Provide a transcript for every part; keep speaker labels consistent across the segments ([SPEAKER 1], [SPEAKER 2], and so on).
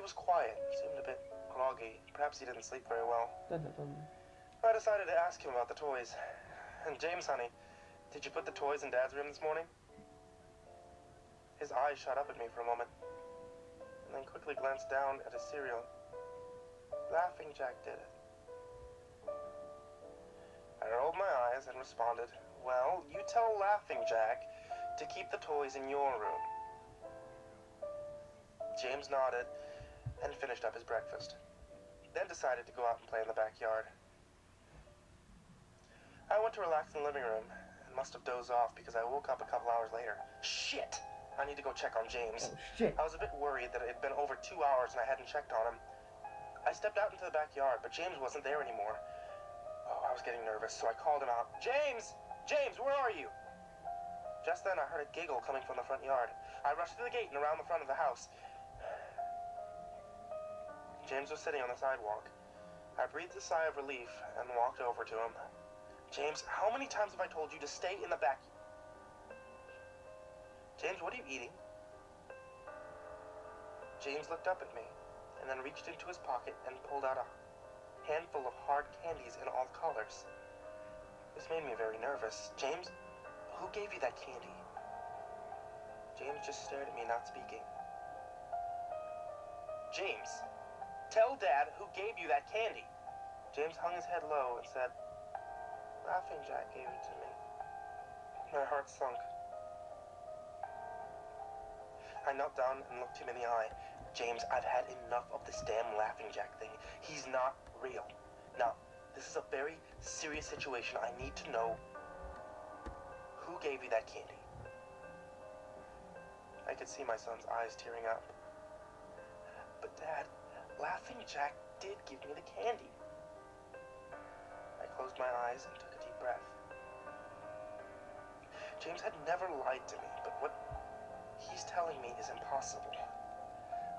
[SPEAKER 1] was quiet, seemed a bit groggy. Perhaps he didn't sleep very well.
[SPEAKER 2] Dun, dun, dun.
[SPEAKER 1] I decided to ask him about the toys. And James, honey, did you put the toys in Dad's room this morning? His eyes shot up at me for a moment, and then quickly glanced down at his cereal. Laughing Jack did it. I rolled my eyes and responded, well, you tell Laughing Jack to keep the toys in your room. James nodded and finished up his breakfast, then decided to go out and play in the backyard. I went to relax in the living room and must have dozed off because I woke up a couple hours later. Shit! I need to go check on James.
[SPEAKER 2] Oh, shit.
[SPEAKER 1] I was a bit worried that it had been over 2 hours and I hadn't checked on him. I stepped out into the backyard, but James wasn't there anymore. Oh, I was getting nervous, so I called him out. James! James, where are you? Just then, I heard a giggle coming from the front yard. I rushed to the gate and around the front of the house. James was sitting on the sidewalk. I breathed a sigh of relief and walked over to him. James, how many times have I told you to stay in the back? James, what are you eating? James looked up at me and then reached into his pocket and pulled out a handful of hard candies in all colors. This made me very nervous. James, who gave you that candy? James just stared at me, not speaking. James, tell Dad who gave you that candy. James hung his head low and said, Laughing Jack gave it to me. My heart sunk. I knelt down and looked him in the eye. James, I've had enough of this damn Laughing Jack thing. He's not real. Now, this is a very serious situation. I need to know who gave you that candy. I could see my son's eyes tearing up. But Dad, Laughing Jack did give me the candy. I closed my eyes and took a deep breath. James had never lied to me, but what he's telling me is impossible.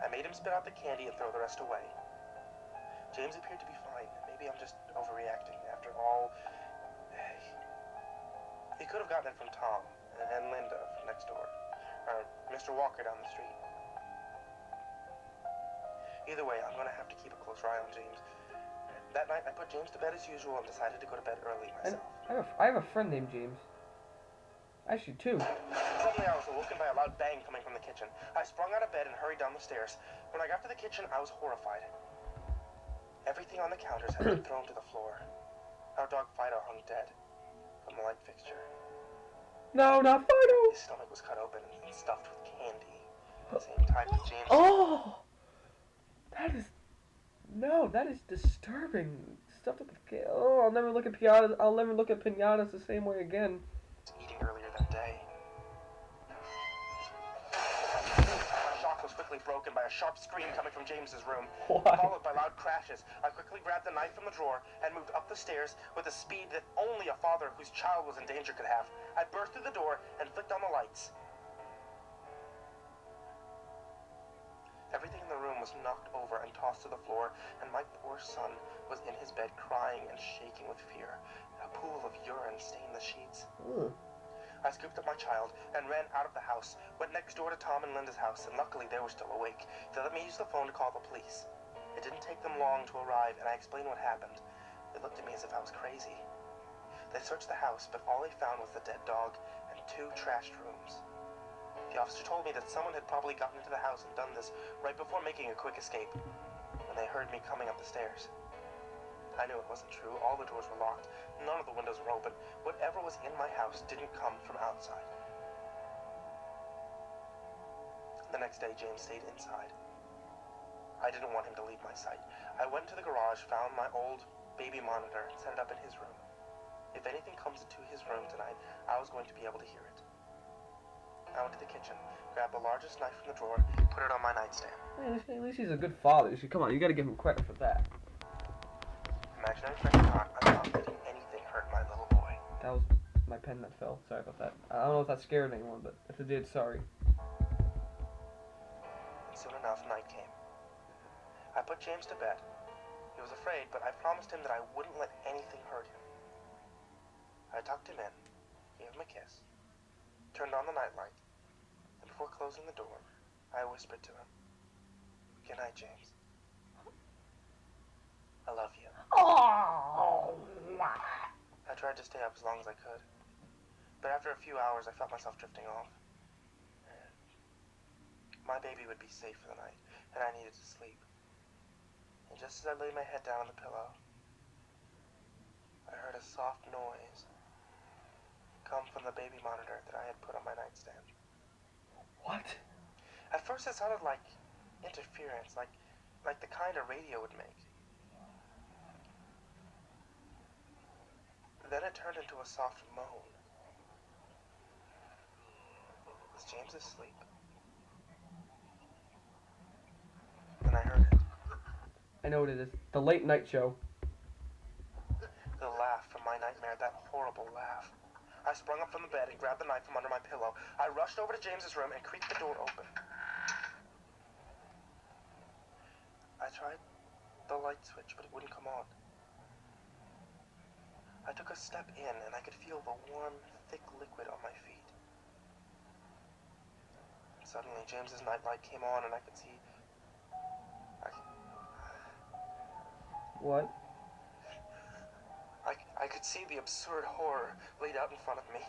[SPEAKER 1] I made him spit out the candy and throw the rest away. James appeared to be fine. Maybe I'm just overreacting. After all, he could have gotten it from Tom and Linda from next door, or Mr. Walker down the street. Either way, I'm going to have to keep a closer eye on James. That night, I put James to bed as usual and decided to go to bed early myself.
[SPEAKER 2] I have a friend named James. Actually, two.
[SPEAKER 1] Suddenly, I was awoken by a loud bang coming from the kitchen. I sprung out of bed and hurried down the stairs. When I got to the kitchen, I was horrified. Everything on the counters had been thrown to the floor. Our dog Fido hung dead from the light fixture.
[SPEAKER 2] No, not Fido!
[SPEAKER 1] His stomach was cut open and stuffed with candy. The same type that James...
[SPEAKER 2] Oh! That is... No, that is disturbing. Stuffed up with candy. Oh, I'll never look at pinatas. I'll never look at pinatas the same way again.
[SPEAKER 1] ...eating earlier that day. My shock was quickly broken by a sharp scream coming from James's room,
[SPEAKER 2] Why?
[SPEAKER 1] followed by loud crashes. I quickly grabbed the knife from the drawer and moved up the stairs with a speed that only a father whose child was in danger could have. I burst through the door and flicked on the lights. Everything in the room was knocked over and tossed to the floor, and my poor son was in his bed crying and shaking with fear. A pool of urine stained the sheets.
[SPEAKER 2] Ugh.
[SPEAKER 1] I scooped up my child and ran out of the house, went next door to Tom and Linda's house, and luckily they were still awake. They let me use the phone to call the police. It didn't take them long to arrive, and I explained what happened. They looked at me as if I was crazy. They searched the house, but all they found was the dead dog and 2 trashed rooms. The officer told me that someone had probably gotten into the house and done this right before making a quick escape, when they heard me coming up the stairs. I knew it wasn't true. All the doors were locked. None of the windows were open. Whatever was in my house didn't come from outside. The next day, James stayed inside. I didn't want him to leave my sight. I went to the garage, found my old baby monitor, and set it up in his room. If anything comes into his room tonight, I was going to be able to hear it. I went to the kitchen, grabbed the largest knife from the drawer, put it on my nightstand.
[SPEAKER 2] Man, at least he's a good father. Come on, you gotta give him credit for that.
[SPEAKER 1] Imaginary friend or not, I'm not letting anything hurt my little boy.
[SPEAKER 2] That was my pen that fell. Sorry about that. I don't know if that scared anyone, but if it did, sorry.
[SPEAKER 1] And soon enough, night came. I put James to bed. He was afraid, but I promised him that I wouldn't let anything hurt him. I tucked him in, gave him a kiss, turned on the nightlight, and before closing the door, I whispered to him, Good night, James. I love you.
[SPEAKER 2] Oh.
[SPEAKER 1] I tried to stay up as long as I could, but after a few hours I felt myself drifting off. My baby would be safe for the night, and I needed to sleep. And just as I laid my head down on the pillow, I heard a soft noise come from the baby monitor that I had put on my nightstand.
[SPEAKER 2] What?
[SPEAKER 1] At first it sounded like interference, like the kind a radio would make. Then it turned into a soft moan. Was James asleep? Then I heard it.
[SPEAKER 2] I know what it is. The late night show.
[SPEAKER 1] The laugh from my nightmare, that horrible laugh. I sprung up from the bed and grabbed the knife from under my pillow. I rushed over to James's room and creaked the door open. I tried the light switch, but it wouldn't come on. I took a step in and I could feel the warm, thick liquid on my feet. And suddenly James's nightlight came on and I could see...
[SPEAKER 2] What?
[SPEAKER 1] I could see the absurd horror laid out in front of me.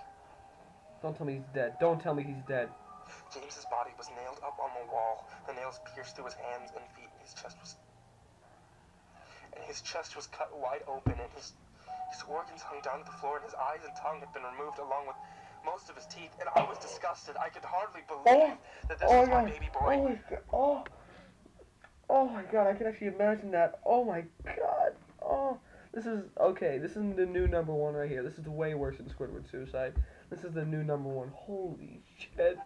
[SPEAKER 2] Don't tell me he's dead. Don't tell me he's dead.
[SPEAKER 1] James's body was nailed up on the wall. The nails pierced through his hands and feet, and his chest was cut wide open, and his organs hung down to the floor, and his eyes and tongue had been removed along with most of his teeth, and I was disgusted. I could hardly believe that this was my baby boy.
[SPEAKER 2] Oh my god, I can actually imagine that. Oh my god. Oh, this is, okay, this is the new number one right here. This is way worse than Squidward Suicide. This is the new number one. Holy shit.
[SPEAKER 1] Then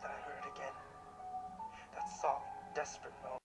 [SPEAKER 1] I heard it again. That soft, desperate moan.